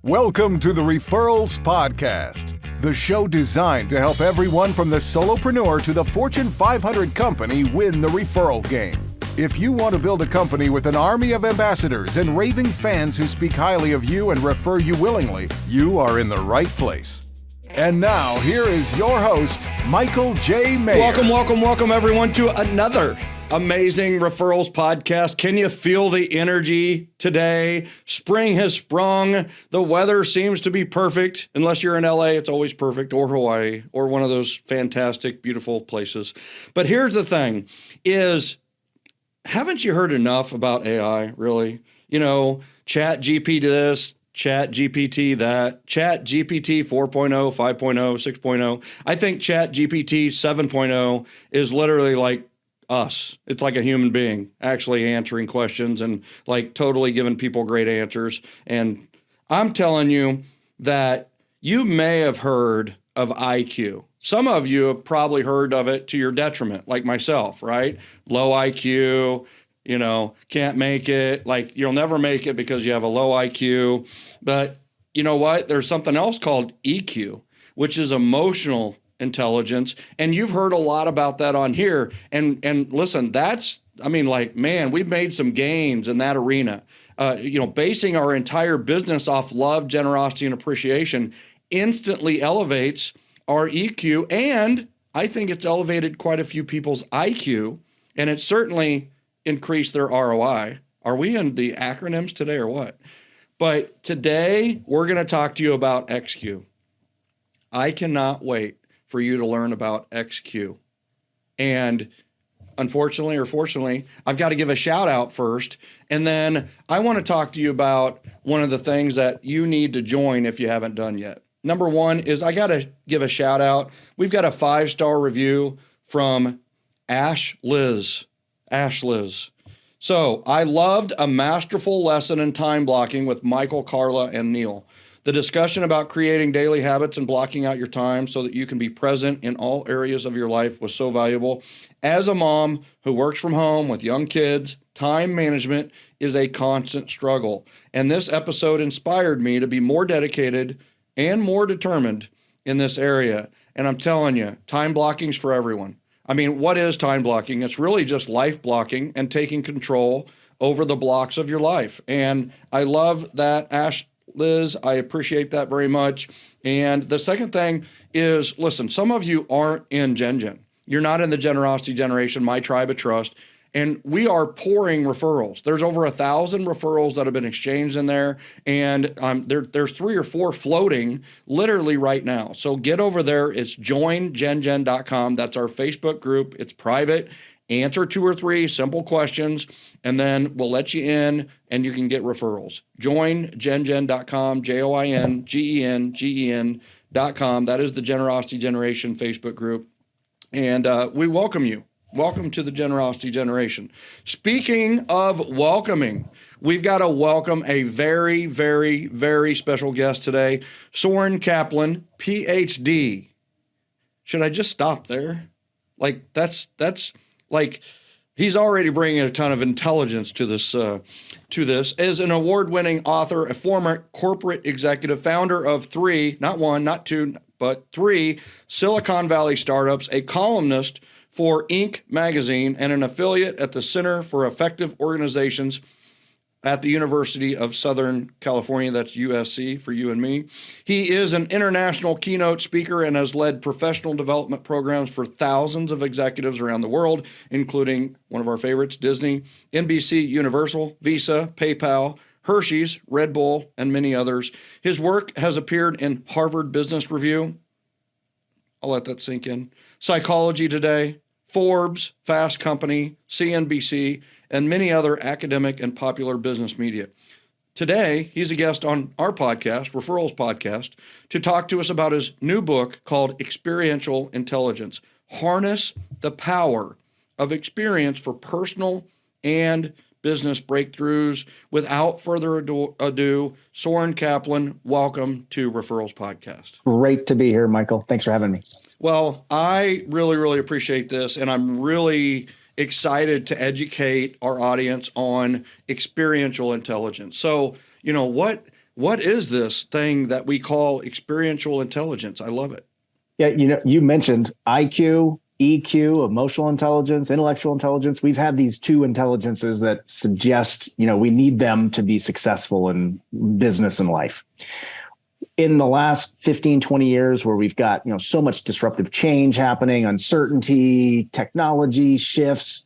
Welcome to the Referrals Podcast, the show designed to help everyone from the solopreneur to the Fortune 500 company win the referral game. If you want to build a company with an army of ambassadors and raving fans who speak highly of you and refer you willingly, you are in the right place. And now, here is your host, Michael J. Maher. Welcome, everyone, to another amazing Referrals podcast. Can you feel the energy today? Spring has sprung. The weather seems to be perfect. Unless you're in LA, it's always perfect, or Hawaii, or one of those fantastic, beautiful places. But here's the thing is, haven't you heard enough about AI, really? You know, Chat GPT this, Chat GPT that, Chat GPT 4.0, 5.0, 6.0. I think Chat GPT 7.0 is literally like us. It's like a human being actually answering questions and like totally giving people great answers. And I'm telling you that you may have heard of ExQ. Some of you have probably heard of it to your detriment, like myself, right? Low IQ, you know, can't make it. Like you'll never make it because you have a low IQ. But you know what? There's something else called EQ, which is emotional intelligence. And you've heard a lot about that on here. And listen, we've made some gains in that arena. Basing our entire business off love, generosity, and appreciation instantly elevates our EQ. And I think it's elevated quite a few people's IQ. And it certainly increased their ROI. Are we in the acronyms today or what? But today we're going to talk to you about ExQ. I cannot wait for you to learn about ExQ. And unfortunately or fortunately, I've got to give a shout out first. And then I want to talk to you about one of the things that you need to join if you haven't done yet. Number one is I got to give a shout out. We've got a 5-star review from Ash Liz. So I loved a masterful lesson in time blocking with Michael, Carla, and Neil. The discussion about creating daily habits and blocking out your time so that you can be present in all areas of your life was so valuable. As a mom who works from home with young kids, time management is a constant struggle. And this episode inspired me to be more dedicated and more determined in this area. And I'm telling you, time blocking is for everyone. I mean, what is time blocking? It's really just life blocking and taking control over the blocks of your life. And I love that, Ash Liz, I appreciate that very much. And the second thing is, listen, some of you aren't in Gen. You're not in the generosity generation, my tribe of trust. And we are pouring referrals. There's over 1,000 referrals that have been exchanged in there. And there's 3 or 4 floating literally right now. So get over there. It's joingengen.com. That's our Facebook group. It's private. Answer 2 or 3 simple questions, and then we'll let you in and you can get referrals. Joingengen.com, joingengen.com. That is the Generosity Generation Facebook group. And we welcome you. Welcome to the Generosity Generation. Speaking of welcoming, we've got to welcome a very, very, very special guest today, Soren Kaplan, PhD. Should I just stop there? Like that's like he's already bringing a ton of intelligence to this. As an award-winning author, a former corporate executive, founder of 3, not 1, not 2, but 3 Silicon Valley startups, a columnist for Inc. magazine, and an affiliate at the Center for Effective Organizations at the University of Southern California. That's USC for you and me. He is an international keynote speaker and has led professional development programs for thousands of executives around the world, including one of our favorites, Disney, NBC, Universal, Visa, PayPal, Hershey's, Red Bull, and many others. His work has appeared in Harvard Business Review. I'll let that sink in. Psychology Today, Forbes, Fast Company, CNBC, and many other academic and popular business media. Today, he's a guest on our podcast, Referrals Podcast, to talk to us about his new book called Experiential Intelligence, Harness the Power of Experience for Personal and Business Breakthroughs. Without further ado, Soren Kaplan, welcome to Referrals Podcast. Great to be here, Michael. Thanks for having me. Well, I really, really appreciate this, and I'm really excited to educate our audience on experiential intelligence. So, you know, what What is this thing that we call experiential intelligence? I love it. Yeah, you mentioned IQ, EQ, emotional intelligence, intellectual intelligence. We've had these two intelligences that suggest, we need them to be successful in business and life. In the last 15, 20 years, where we've got, so much disruptive change happening, uncertainty, technology shifts,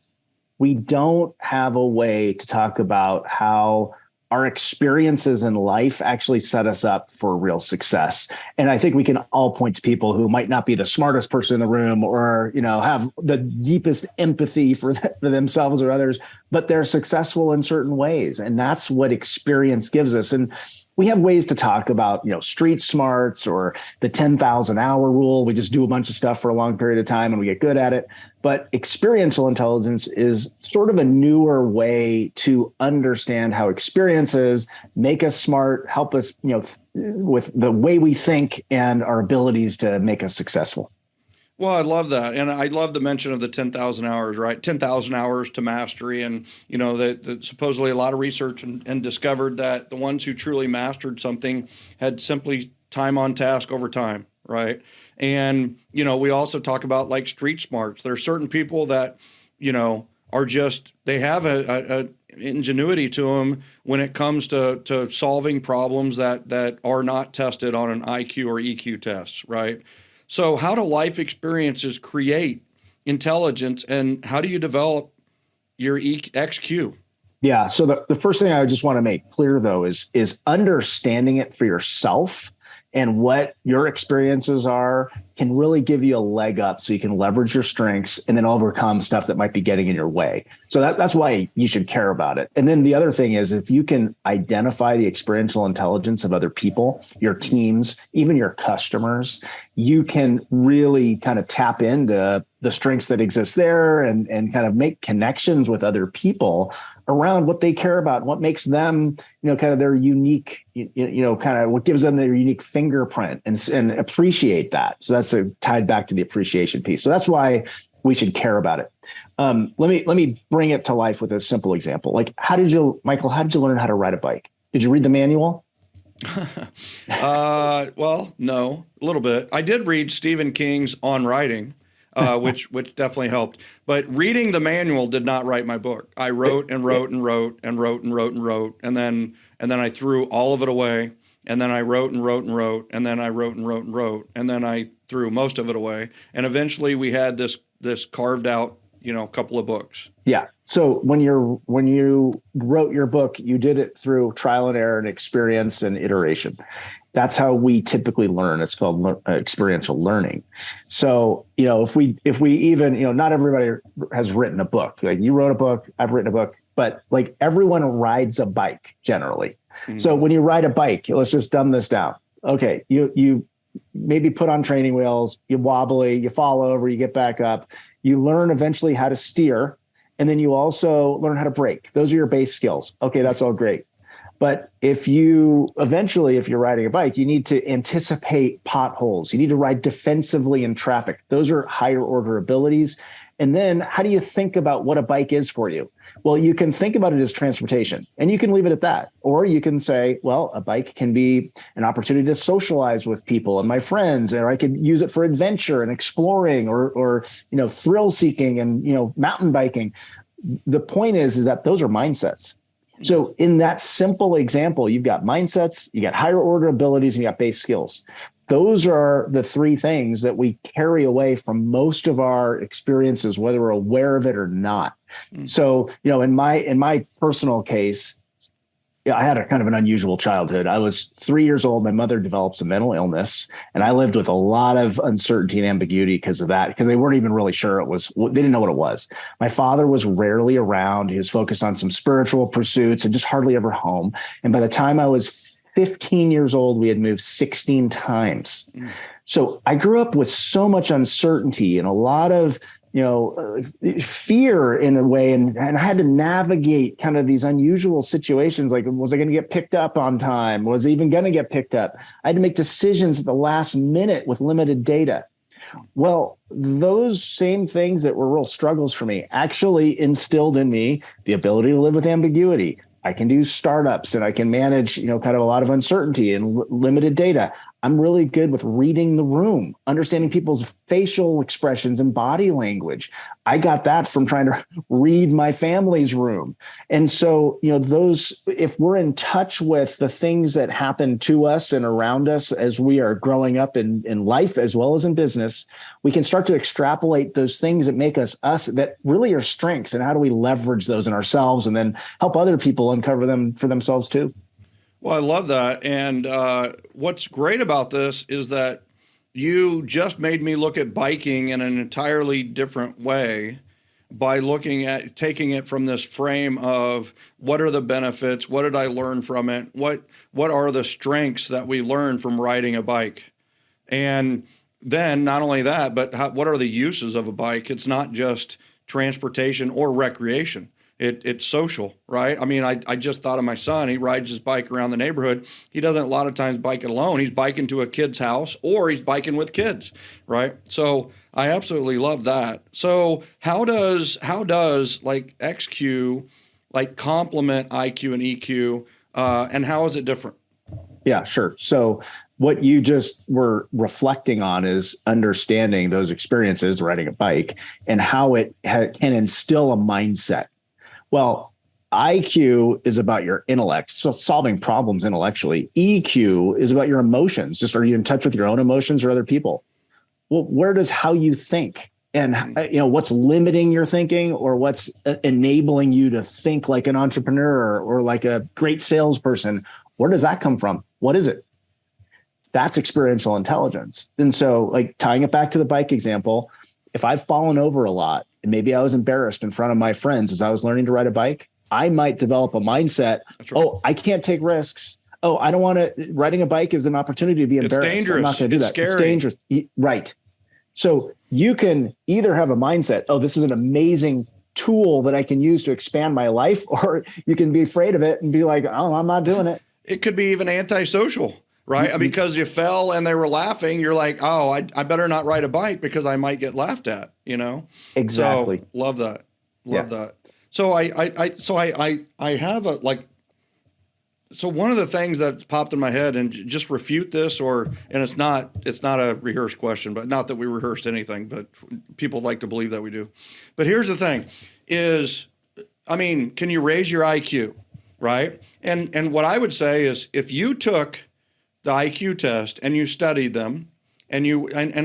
we don't have a way to talk about how our experiences in life actually set us up for real success. And I think we can all point to people who might not be the smartest person in the room or, have the deepest empathy for themselves or others, but they're successful in certain ways. And that's what experience gives us. And we have ways to talk about, street smarts or the 10,000 hour rule. We just do a bunch of stuff for a long period of time and we get good at it. But experiential intelligence is sort of a newer way to understand how experiences make us smart, help us, with the way we think and our abilities to make us successful. Well, I love that. And I love the mention of the 10,000 hours, right? 10,000 hours to mastery. And, that supposedly a lot of research and discovered that the ones who truly mastered something had simply time on task over time, right? And, we also talk about like street smarts. There are certain people that, are just, they have a ingenuity to them when it comes to solving problems that are not tested on an IQ or EQ test, right? So how do life experiences create intelligence, and how do you develop your ExQ? Yeah. So the first thing I just want to make clear, though, is understanding it for yourself and what your experiences are can really give you a leg up so you can leverage your strengths and then overcome stuff that might be getting in your way. So that's why you should care about it. And then the other thing is, if you can identify the experiential intelligence of other people, your teams, even your customers, you can really kind of tap into the strengths that exist there and kind of make connections with other people around what they care about, what makes them, kind of their unique, kind of what gives them their unique fingerprint and appreciate that. So that's tied back to the appreciation piece. So that's why we should care about it. Let me bring it to life with a simple example. Like, Michael, how did you learn how to ride a bike? Did you read the manual? Well, no, a little bit. I did read Stephen King's On Writing. Which definitely helped. But reading the manual did not write my book. I wrote and wrote and wrote and wrote and wrote and wrote, and then I threw all of it away. And then I wrote and wrote and wrote, and then I wrote and wrote and wrote, and then I threw most of it away. And eventually we had this carved out, couple of books. Yeah. So when you wrote your book, you did it through trial and error and experience and iteration. That's how we typically learn. It's called experiential learning. So, if we even, not everybody has written a book. Like, you wrote a book, I've written a book, but like, everyone rides a bike generally. Mm-hmm. So when you ride a bike, let's just dumb this down. Okay. You maybe put on training wheels, you wobbly, you fall over, you get back up, you learn eventually how to steer. And then you also learn how to brake. Those are your base skills. Okay. That's all great. But if you're riding a bike, you need to anticipate potholes. You need to ride defensively in traffic. Those are higher order abilities. And then how do you think about what a bike is for you? Well, you can think about it as transportation, and you can leave it at that. Or you can say, well, a bike can be an opportunity to socialize with people and my friends, or I could use it for adventure and exploring or thrill seeking and, mountain biking. The point is that those are mindsets. So in that simple example, you've got mindsets, you got higher order abilities, and you got base skills. Those are the three things that we carry away from most of our experiences, whether we're aware of it or not. Mm-hmm. So, in my personal case, I had a kind of an unusual childhood. I was 3 years old. My mother developed some mental illness, and I lived with a lot of uncertainty and ambiguity because of that, because they weren't even really sure they didn't know what it was. My father was rarely around. He was focused on some spiritual pursuits and just hardly ever home. And by the time I was 15 years old, we had moved 16 times. Mm. So I grew up with so much uncertainty and a lot of fear in a way. And I had to navigate kind of these unusual situations. Like, was I going to get picked up on time? Was I even going to get picked up? I had to make decisions at the last minute with limited data. Well, those same things that were real struggles for me actually instilled in me the ability to live with ambiguity. I can do startups, and I can manage, kind of a lot of uncertainty and limited data. I'm really good with reading the room, understanding people's facial expressions and body language. I got that from trying to read my family's room. And so, if we're in touch with the things that happen to us and around us as we are growing up in life as well as in business, we can start to extrapolate those things that make us that really are strengths, and how do we leverage those in ourselves and then help other people uncover them for themselves too. Well, I love that. And what's great about this is that you just made me look at biking in an entirely different way by taking it from this frame of what are the benefits? What did I learn from it? What are the strengths that we learn from riding a bike? And then not only that, but what are the uses of a bike? It's not just transportation or recreation. It's social, right? I mean, I just thought of my son. He rides his bike around the neighborhood. He doesn't a lot of times bike it alone. He's biking to a kid's house, or he's biking with kids, right? So I absolutely love that. So how does like ExQ like complement IQ and EQ, and how is it different? Yeah, sure. So what you just were reflecting on is understanding those experiences, riding a bike, and how it can instill a mindset. Well, IQ is about your intellect, so solving problems intellectually. EQ is about your emotions. Just, are you in touch with your own emotions or other people? Well, where does how you think and what's limiting your thinking, or what's enabling you to think like an entrepreneur or like a great salesperson? Where does that come from? What is it? That's experiential intelligence. And so, like, tying it back to the bike example, if I've fallen over a lot, and maybe I was embarrassed in front of my friends as I was learning to ride a bike, I might develop a mindset. Right. Oh, I can't take risks. Oh, I don't want to. Riding a bike is an opportunity to be embarrassed. It's dangerous. I'm not going to do that. Scary. It's dangerous. Right. So you can either have a mindset, oh, this is an amazing tool that I can use to expand my life, or you can be afraid of it and be like, oh, I'm not doing it. It could be even antisocial, right? Mm-hmm. Because you fell and they were laughing. You're like, oh, I better not ride a bike because I might get laughed at, Exactly. So, love that. Love that. So I have so one of the things that popped in my head, and just refute this, and it's not a rehearsed question, but not that we rehearsed anything, but people like to believe that we do. But here's the thing is, can you raise your IQ, right? And what I would say is, if you took the IQ test and you studied them, and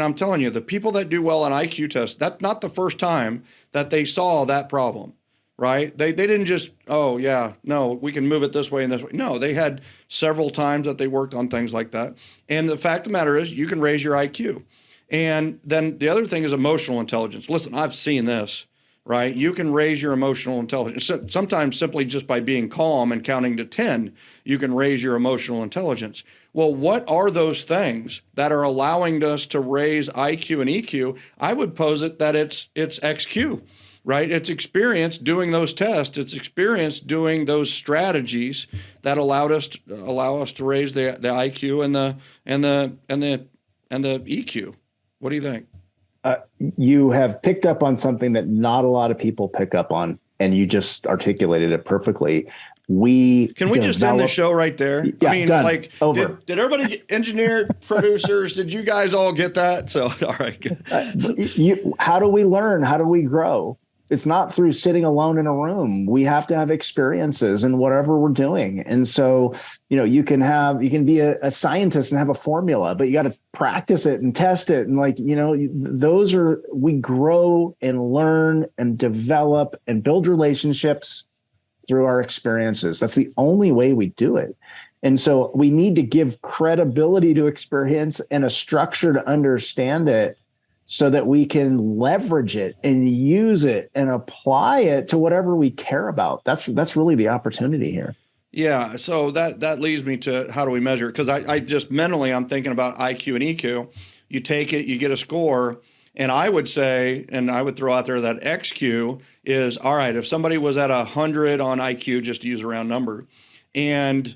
I'm telling you, the people that do well on IQ tests, that's not the first time that they saw that problem. Right? They didn't just, oh yeah, no, we can move it this way and this way. No, they had several times that they worked on things like that. And the fact of the matter is, you can raise your IQ. And then the other thing is emotional intelligence. Listen, I've seen this, right? You can raise your emotional intelligence. Sometimes simply just by being calm and counting to 10, you can raise your emotional intelligence. Well, what are those things that are allowing us to raise IQ and EQ? I would pose it that it's ExQ. Right? It's experience doing those tests. It's experience doing those strategies that allow us to raise the IQ and the EQ. What do you think? You have picked up on something that not a lot of people pick up on, and you just articulated it perfectly. Can we just end the show right there? Yeah, done. Over. Did everybody, engineer, producers, did you guys all get that? So, all right. Good. How do we learn? How do we grow? It's not through sitting alone in a room. We have to have experiences in whatever we're doing. And so, you can be a scientist and have a formula, but you got to practice it and test it. And we grow and learn and develop and build relationships through our experiences. That's the only way we do it. And so we need to give credibility to experience and a structure to understand it, so that we can leverage it and use it and apply it to whatever we care about. That's really the opportunity here. Yeah. So that leads me to, how do we measure it? Because I just mentally, I'm thinking about IQ and EQ. You take it, you get a score. And I would say, and I would throw out there that ExQ is, all right, if somebody was at 100 on IQ, just to use a round number, and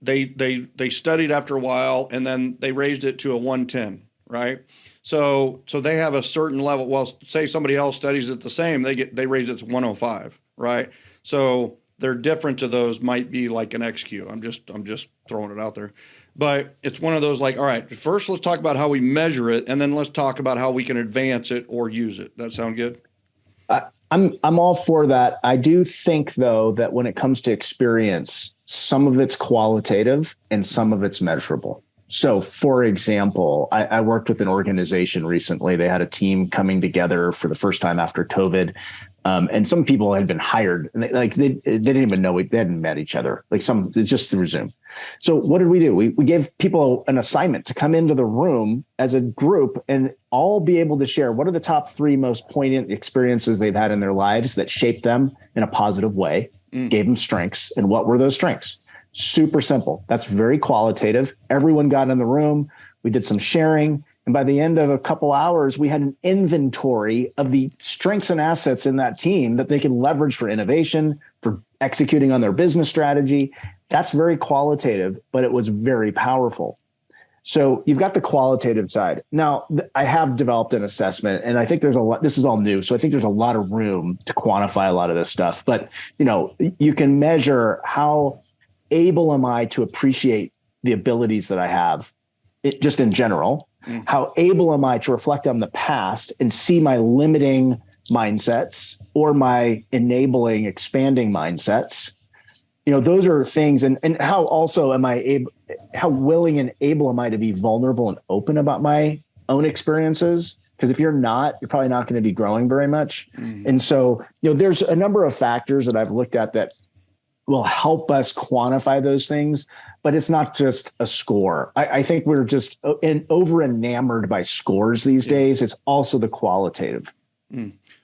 they studied after a while, and then they raised it to a 110, right? So they have a certain level. Well, say somebody else studies it the same, they raise it to 105, right? So their difference of those might be like an ExQ. I'm just throwing it out there. But it's one of those like, all right, first let's talk about how we measure it, and then let's talk about how we can advance it or use it. That sound good? I'm all for that. I do think, though, that when it comes to experience, some of it's qualitative and some of it's measurable. So, for example, I worked with an organization recently. They had a team coming together for the first time after COVID. And some people had been hired, and they didn't even know they hadn't met each other. Just through Zoom. So what did we do? We gave people an assignment to come into the room as a group and all be able to share what are the top 3 most poignant experiences they've had in their lives that shaped them in a positive way, gave them strengths, and what were those strengths? Super simple. That's very qualitative. Everyone got in the room. We did some sharing. And by the end of a couple hours, we had an inventory of the strengths and assets in that team that they can leverage for innovation, for executing on their business strategy. That's very qualitative, but it was very powerful. So you've got the qualitative side. Now, I have developed an assessment, and I think there's a lot, this is all new. So I think there's a lot of room to quantify a lot of this stuff. But, you can measure how able am I to appreciate the abilities that I have, just in general. How able am I to reflect on the past and see my limiting mindsets or my enabling, expanding mindsets? Those are things. And how also am I able, how willing and able am I to be vulnerable and open about my own experiences? Because if you're not, you're probably not going to be growing very much. And so, there's a number of factors that I've looked at that will help us quantify those things. But it's not just a score. I think we're just over enamored by scores these days. It's also the qualitative.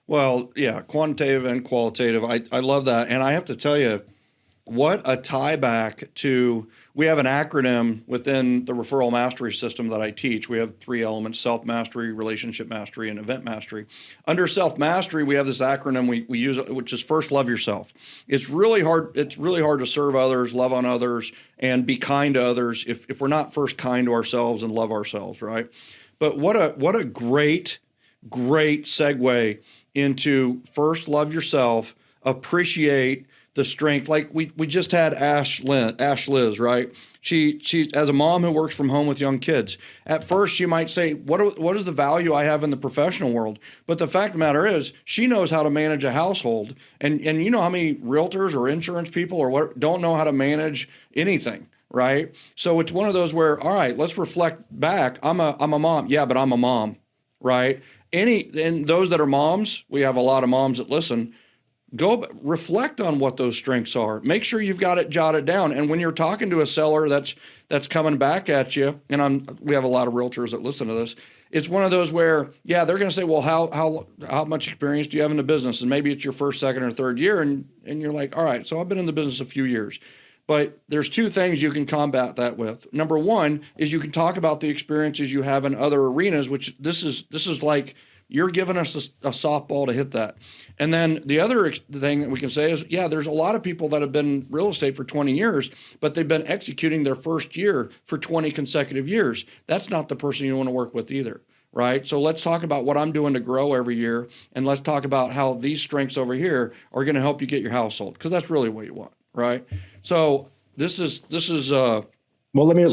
Well, yeah, quantitative and qualitative. I love that. And I have to tell you, what a tie back to, we have an acronym within the referral mastery system that I teach. We have 3 elements: self-mastery, relationship mastery, and event mastery. Under self-mastery, we have this acronym we use, which is first love yourself. It's really hard to serve others, love on others, and be kind to others if we're not first kind to ourselves and love ourselves, right? But what a great segue into first love yourself, appreciate the strength. Like we just had Ash Liz, right? She as a mom who works from home with young kids, at first she might say, what is the value I have in the professional world? But the fact of the matter is, she knows how to manage a household. And you know how many realtors or insurance people or what don't know how to manage anything, right? So it's one of those where, all right, let's reflect back. I'm a mom. Yeah, but I'm a mom, right? And those that are moms, we have a lot of moms that listen. Go reflect on what those strengths are. Make sure you've got it jotted down. And when you're talking to a seller that's coming back at you, and we have a lot of realtors that listen to this, it's one of those where, yeah, they're going to say, well, how much experience do you have in the business? And maybe it's your first, second, or third year, and you're like, all right, so I've been in the business a few years. But there's 2 things you can combat that with. Number 1 is you can talk about the experiences you have in other arenas, which this is like, you're giving us a softball to hit that. And then the other thing that we can say is, yeah, there's a lot of people that have been in real estate for 20 years, but they've been executing their first year for 20 consecutive years. That's not the person you want to work with either, right? So let's talk about what I'm doing to grow every year, and let's talk about how these strengths over here are going to help you get your house sold, because that's really what you want, right? So this is well, let me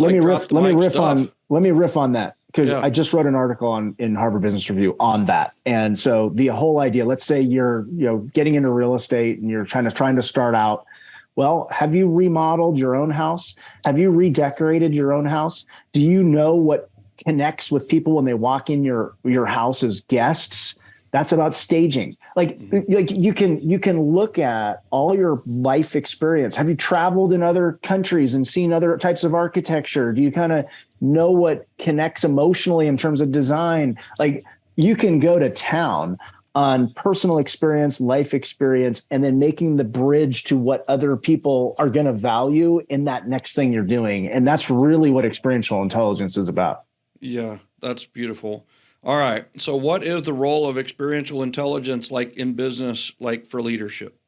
riff on that. Because I just wrote an article in Harvard Business Review on that. And so the whole idea, let's say you're getting into real estate and you're trying to start out. Well, have you remodeled your own house? Have you redecorated your own house? Do you know what connects with people when they walk in your house as guests? That's about staging. Like you can look at all your life experience. Have you traveled in other countries and seen other types of architecture? Do you kind of know what connects emotionally in terms of design? Like, you can go to town on personal experience, life experience, and then making the bridge to what other people are going to value in that next thing you're doing. And that's really what experiential intelligence is about. Yeah, that's beautiful. All right. So what is the role of experiential intelligence like in business, like for leadership?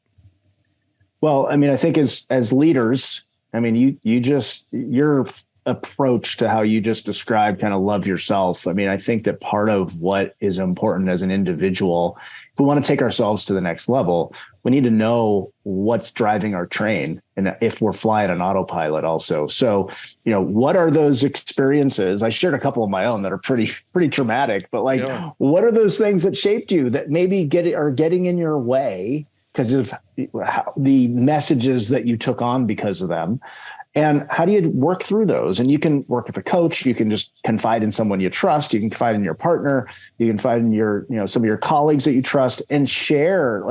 Well, I mean, I think as leaders, I mean, your approach to how you just described, kind of love yourself. I mean, I think that part of what is important as an individual, if we want to take ourselves to the next level, we need to know what's driving our train and if we're flying on autopilot also. So, what are those experiences? I shared a couple of my own that are pretty traumatic, but what are those things that shaped you that maybe are getting in your way because of the messages that you took on because of them? And how do you work through those? And you can work with a coach. You can just confide in someone you trust. You can confide in your partner. You can confide in your, some of your colleagues that you trust, and share,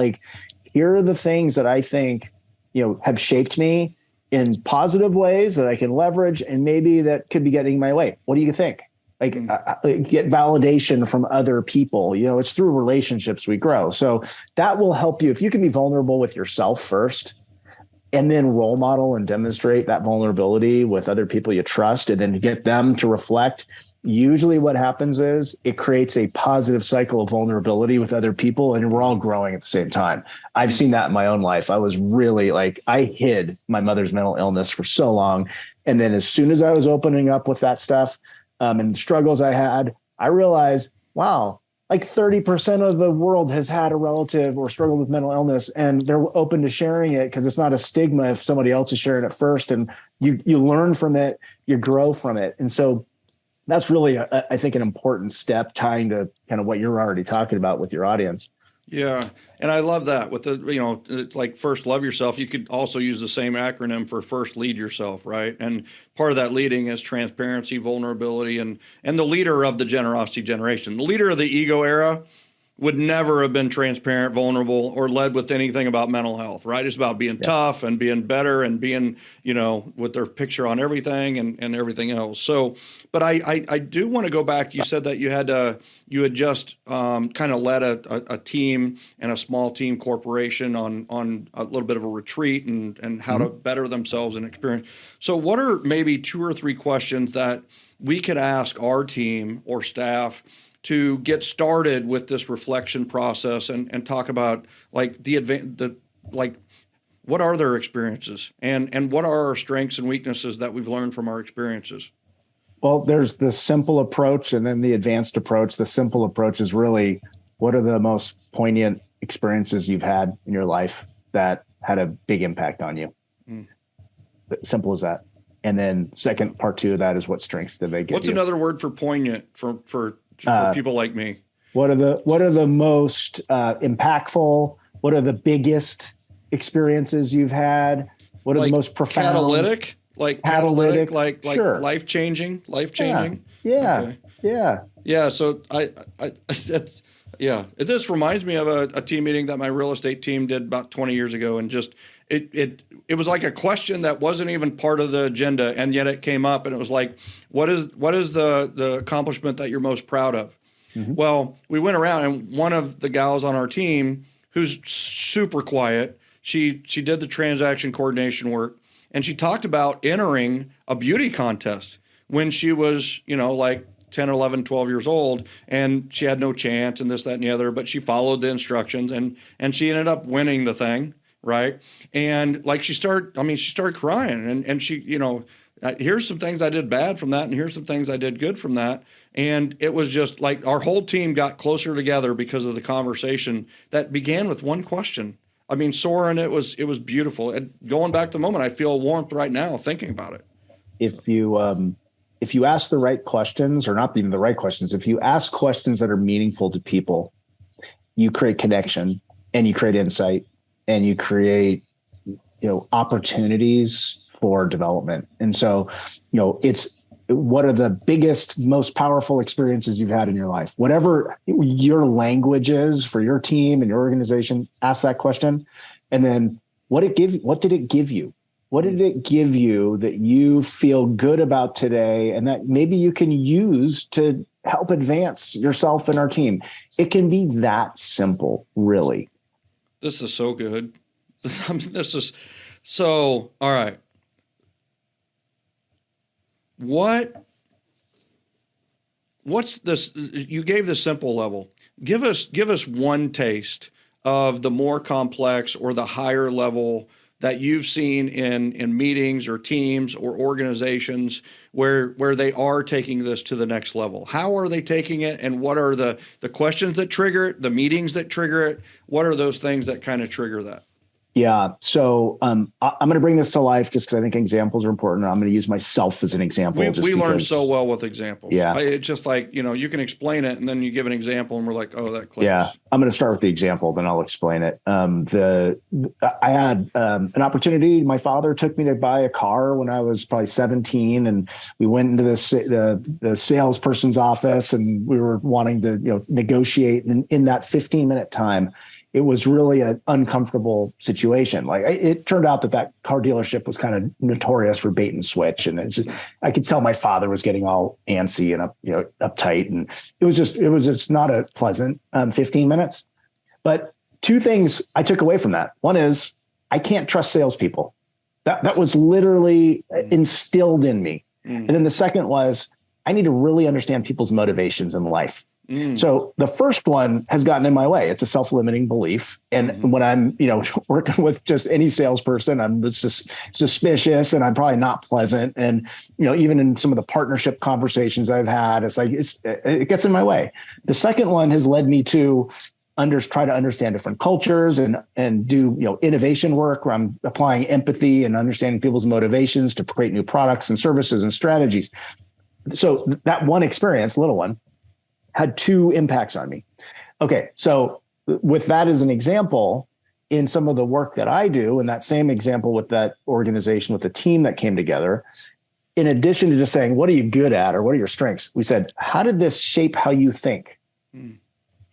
here are the things that I think, have shaped me in positive ways that I can leverage, and maybe that could be getting in my way. What do you think? Get validation from other people. It's through relationships we grow. So that will help you if you can be vulnerable with yourself first, and then role model and demonstrate that vulnerability with other people you trust, and then get them to reflect. Usually what happens is it creates a positive cycle of vulnerability with other people, and we're all growing at the same time. I've seen that in my own life. I was really I hid my mother's mental illness for so long. And then as soon as I was opening up with that stuff and the struggles I had, I realized, wow, 30% of the world has had a relative or struggled with mental illness, and they're open to sharing it because it's not a stigma if somebody else is sharing it first, and you learn from it, you grow from it. And so that's really, I think, an important step tying to kind of what you're already talking about with your audience. Yeah. And I love that with it's like first love yourself. You could also use the same acronym for first lead yourself, right? And part of that leading is transparency, vulnerability, and the leader of the generosity generation. The leader of the ego era would never have been transparent, vulnerable, or led with anything about mental health, right? It's about being tough and being better and being, with their picture on everything and everything else. So, but I do want to go back. You said that you had just kind of led a team and a small team corporation on a little bit of a retreat and how to better themselves and experience. So what are maybe 2 or 3 questions that we could ask our team or staff to get started with this reflection process and talk about what are their experiences and what are our strengths and weaknesses that we've learned from our experiences? Well, there's the simple approach and then the advanced approach. The simple approach is really, what are the most poignant experiences you've had in your life that had a big impact on you? Simple as that. And then second part 2 of that is, what strengths did they give What's you? another word for poignant for people like me? What are the most impactful? What are the biggest experiences you've had? What are the most profound? Catalytic, sure. life changing. Yeah. Okay. Yeah. So this reminds me of a team meeting that my real estate team did about 20 years ago, and just it was like a question that wasn't even part of the agenda, and yet it came up, and it was like, what is the accomplishment that you're most proud of? Mm-hmm. Well, we went around, and one of the gals on our team, who's super quiet, she did the transaction coordination work, and she talked about entering a beauty contest when she was 10, 11, 12 years old, and she had no chance and this, that, and the other, but she followed the instructions, and she ended up winning the thing. Right. And she started crying, and she, here's some things I did bad from that, and here's some things I did good from that. And it was just like our whole team got closer together because of the conversation that began with one question. I mean, Soren, it was beautiful. And going back to the moment, I feel warmth right now thinking about it. If you ask the right questions, or not even the right questions, if you ask questions that are meaningful to people, you create connection and you create insight. And you create, opportunities for development. And so, it's what are the biggest, most powerful experiences you've had in your life? Whatever your language is for your team and your organization, ask that question. And then what did it give you? What did it give you that you feel good about today and that maybe you can use to help advance yourself and our team? It can be that simple, really. This is so good. This is so, all right. What's this? You gave the simple level. Give us one taste of the more complex or the higher level that you've seen in meetings or teams or organizations where they are taking this to the next level? How are they taking it, and what are the questions that trigger it, the meetings that trigger it? What are those things that kind of trigger that? Yeah. So I'm going to bring this to life just because I think examples are important. I'm going to use myself as an example. We learn so well with examples. Yeah. It's just like, you can explain it and then you give an example and we're like, oh, that clicks. Yeah. I'm going to start with the example, then I'll explain it. I had an opportunity. My father took me to buy a car when I was probably 17, and we went into the salesperson's office, and we were wanting to negotiate. And in that 15-minute time, it was really an uncomfortable situation. Like, it turned out that car dealership was kind of notorious for bait and switch. And I could tell my father was getting all antsy and uptight. And it was just not a pleasant 15 minutes. But two things I took away from that. One is I can't trust salespeople. That was literally instilled in me. And then the second was I need to really understand people's motivations in life. So the first one has gotten in my way. It's a self-limiting belief. And when I'm, working with just any salesperson, I'm just suspicious, and I'm probably not pleasant. And, even in some of the partnership conversations I've had, it's like, it gets in my way. The second one has led me to try to understand different cultures and do, innovation work where I'm applying empathy and understanding people's motivations to create new products and services and strategies. So that one experience, little one, had two impacts on me. Okay, so with that as an example, in some of the work that I do, and that same example with that organization, with the team that came together, in addition to just saying, what are you good at, or what are your strengths? We said, how did this shape how you think?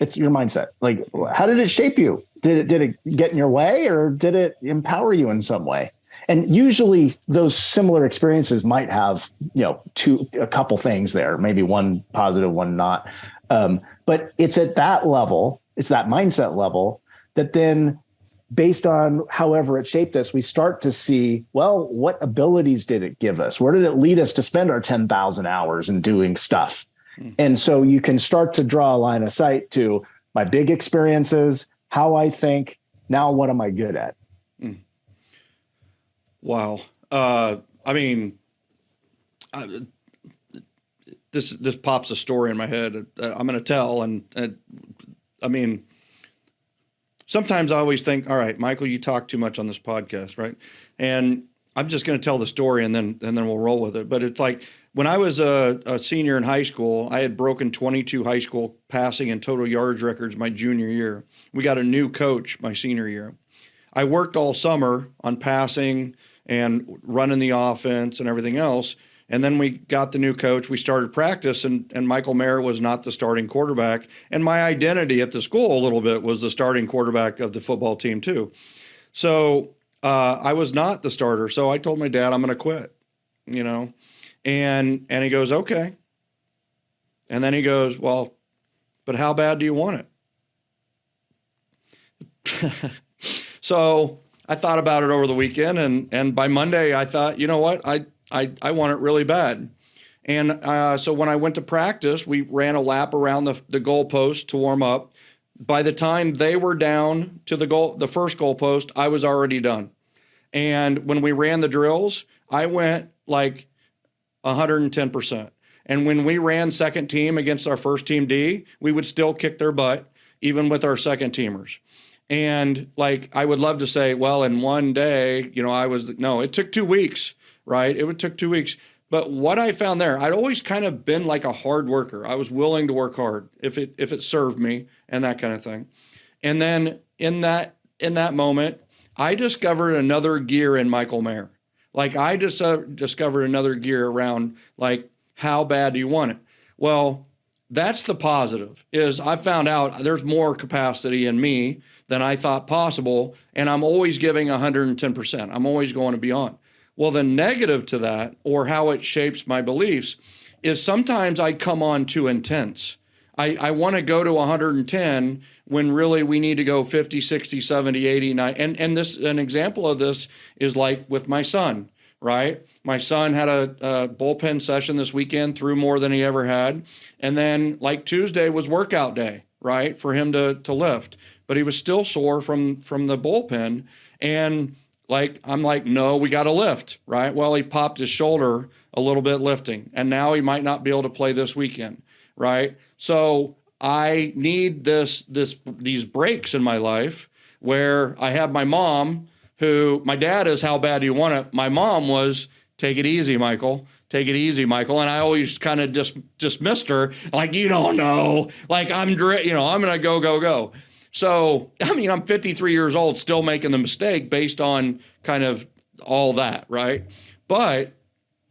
It's your mindset. Like, how did it shape you? Did it get in your way, or did it empower you in some way? And usually those similar experiences might have, a couple things there, maybe one positive, one not. But it's at that level, it's that mindset level, that then based on however it shaped us, we start to see, well, what abilities did it give us? Where did it lead us to spend our 10,000 hours in doing stuff? And so you can start to draw a line of sight to my big experiences, how I think, now what am I good at? Wow. This pops a story in my head. I'm going to tell. And sometimes I always think, all right, Michael, you talk too much on this podcast, right? And I'm just going to tell the story and then we'll roll with it. But it's like, when I was a senior in high school, I had broken 22 high school passing and total yards records my junior year. We got a new coach my senior year. I worked all summer on passing and running the offense and everything else. And then we got the new coach. We started practice, and Michael Maher was not the starting quarterback. And my identity at the school a little bit was the starting quarterback of the football team too. So I was not the starter. So I told my dad, I'm going to quit, and he goes, okay. And then he goes, well, but how bad do you want it? So I thought about it over the weekend, and by Monday I thought, you know what, I want it really bad. And so when I went to practice, we ran a lap around the goalpost to warm up. By the time they were down to the first goalpost, I was already done. And when we ran the drills, I went like 110%. And when we ran second team against our first team D, we would still kick their butt, even with our second teamers. And like, I would love to say, well, in one day, it took 2 weeks, right? It took 2 weeks. But what I found there, I'd always kind of been like a hard worker. I was willing to work hard if it served me and that kind of thing. And then in that moment, I discovered another gear in Michael Maher. Like, I just discovered another gear around, like, how bad do you want it? Well, that's the positive, is I found out there's more capacity in me than I thought possible, and I'm always giving 110%. I'm always going to be on. Well, the negative to that, or how it shapes my beliefs, is sometimes I come on too intense. I want to go to 110 when really we need to go 50, 60, 70, 80, 90. And an example of this is like with my son, right? My son had a bullpen session this weekend, threw more than he ever had. And then like Tuesday was workout day, right, for him to lift. But he was still sore from the bullpen. And Like, I'm like, no, we got to lift, right? Well, he popped his shoulder a little bit lifting, and now he might not be able to play this weekend, right? So I need these breaks in my life where I have my mom, who my dad is, how bad do you want it? My mom was, take it easy, Michael. Take it easy, Michael. And I always kind of dismissed her, like, you don't know, like I'm going to go. So, I mean, I'm 53 years old, still making the mistake based on kind of all that, right? But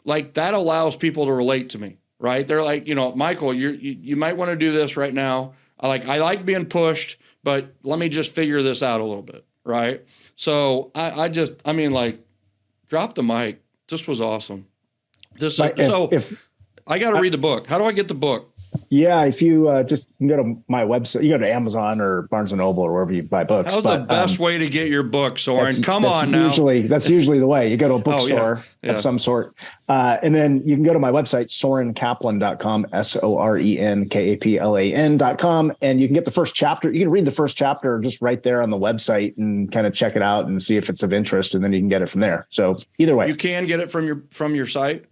like that allows people to relate to me, right? They're like, Michael, you might want to do this right now. I like being pushed, but let me just figure this out a little bit, right? So I drop the mic. This was awesome. I got to read the book. How do I get the book? Yeah, if you just go to my website, you go to Amazon or Barnes & Noble or wherever you buy books. How's the best way to get your book, Soren? Come on now. That's usually the way. You go to a bookstore of some sort. And then you can go to my website, sorenkaplan.com, SorenKaplan.com. And you can get the first chapter. You can read the first chapter just right there on the website and kind of check it out and see if it's of interest. And then you can get it from there. So either way. You can get it from your site?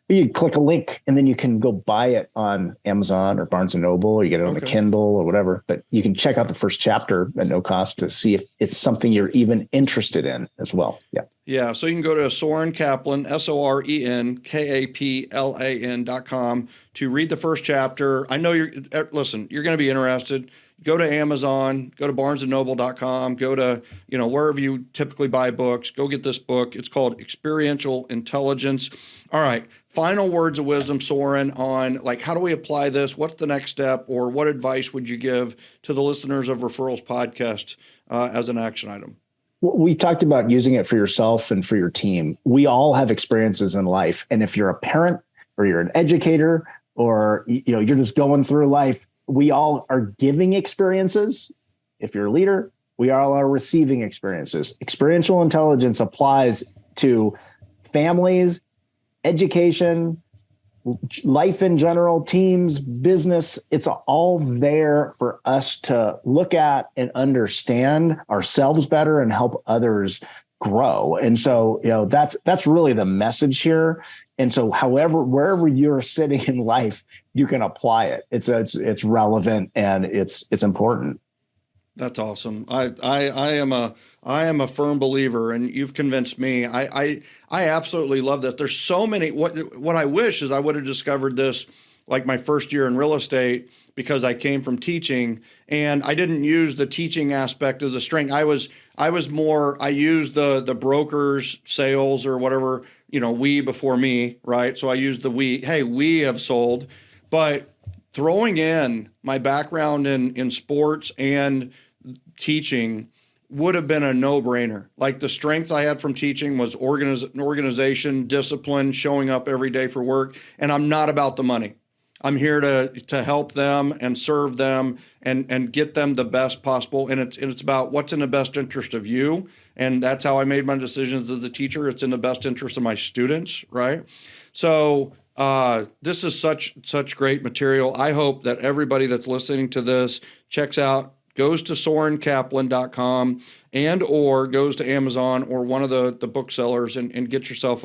You click a link and then you can go buy it on Amazon or Barnes & Noble, or you get it on the Kindle or whatever. But you can check out the first chapter at no cost to see if it's something you're even interested in as well. Yeah. Yeah. So you can go to Soren Kaplan, SorenKaplan.com to read the first chapter. I know you're going to be interested. Go to Amazon, go to barnesandnoble.com, go to, wherever you typically buy books, go get this book. It's called Experiential Intelligence. All right. Final words of wisdom, Soren, on like, how do we apply this? What's the next step, or what advice would you give to the listeners of Referrals Podcast as an action item? We talked about using it for yourself and for your team. We all have experiences in life. And if you're a parent or you're an educator or, you're just going through life, we all are giving experiences. If you're a leader, we all are receiving experiences. Experiential intelligence applies to families, education, life in general, teams, business. It's all there for us to look at and understand ourselves better and help others grow. And so, that's really the message here. And so wherever you're sitting in life, you can apply it. It's relevant and it's important. That's awesome. I am a firm believer, and you've convinced me. I absolutely love this. There's so many. What I wish is I would have discovered this like my first year in real estate, because I came from teaching and I didn't use the teaching aspect as a strength. I used the brokers, sales, or whatever, we before me, right? So I used the we. Hey, we have sold, but throwing in my background in sports and teaching would have been a no-brainer. Like the strength I had from teaching was organization, discipline, showing up every day for work. And I'm not about the money. I'm here to help them and serve them and get them the best possible. And it's about what's in the best interest of you. And that's how I made my decisions as a teacher. It's in the best interest of my students, right? So this is such great material. I hope that everybody that's listening to this goes to sorenkaplan.com or goes to Amazon or one of the booksellers and get yourself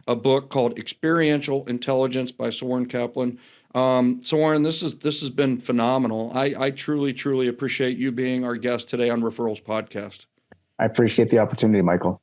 a book called Experiential Intelligence by Soren Kaplan. Soren, this has been phenomenal. I truly appreciate you being our guest today on Referrals Podcast. I appreciate the opportunity, Michael.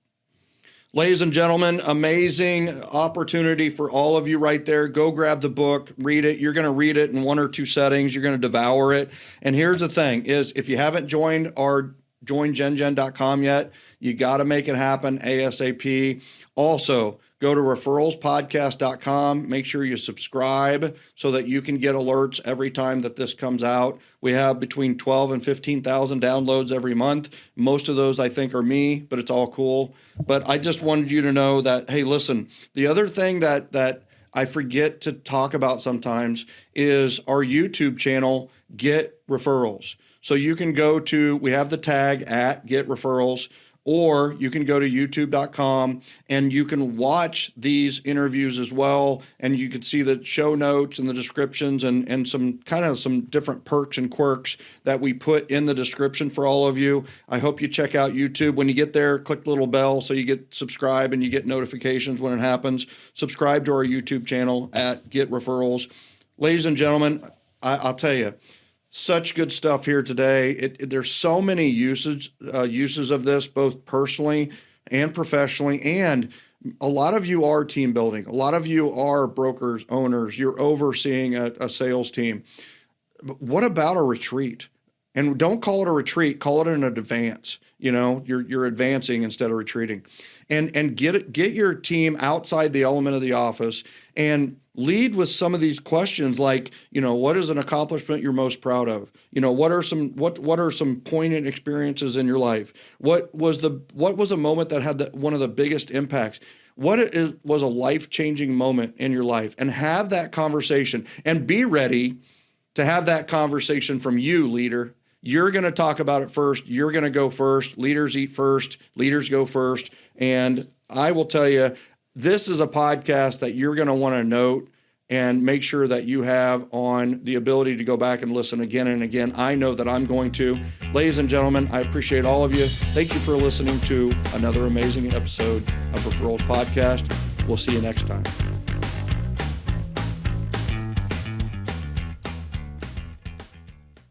Ladies and gentlemen, amazing opportunity for all of you right there. Go grab the book, read it. You're going to read it in one or two settings. You're going to devour it. And here's the thing is, if you haven't joined our joingengen.com yet, you got to make it happen ASAP. Also, go to referralspodcast.com. Make sure you subscribe so that you can get alerts every time that this comes out. We have between 12 and 15,000 downloads every month. Most of those I think are me, but it's all cool. But I just wanted you to know that, hey, listen, the other thing that I forget to talk about sometimes is our YouTube channel, Get Referrals. So you can we have the tag at Get Referrals or you can go to youtube.com and you can watch these interviews as well. And you can see the show notes and the descriptions and some different perks and quirks that we put in the description for all of you. I hope you check out YouTube. When you get there, click the little bell so you get subscribe and you get notifications when it happens. Subscribe to our YouTube channel at Get Referrals. Ladies and gentlemen, I'll tell you, such good stuff here today. There's so many uses of this, both personally and professionally. And a lot of you are team building. A lot of you are brokers, owners. You're overseeing a sales team. But what about a retreat? And don't call it a retreat. Call it an advance. You're advancing instead of retreating. And get your team outside the element of the office and lead with some of these questions like, what is an accomplishment you're most proud of? What are some poignant experiences in your life? What was a moment that had one of the biggest impacts? Was a life-changing moment in your life? And have that conversation and be ready to have that conversation from you, leader. You're going to talk about it first. You're going to go first. Leaders eat first. Leaders go first. And I will tell you, this is a podcast that you're going to want to note and make sure that you have on the ability to go back and listen again and again. I know that I'm going to. Ladies and gentlemen, I appreciate all of you. Thank you for listening to another amazing episode of Referrals Podcast. We'll see you next time.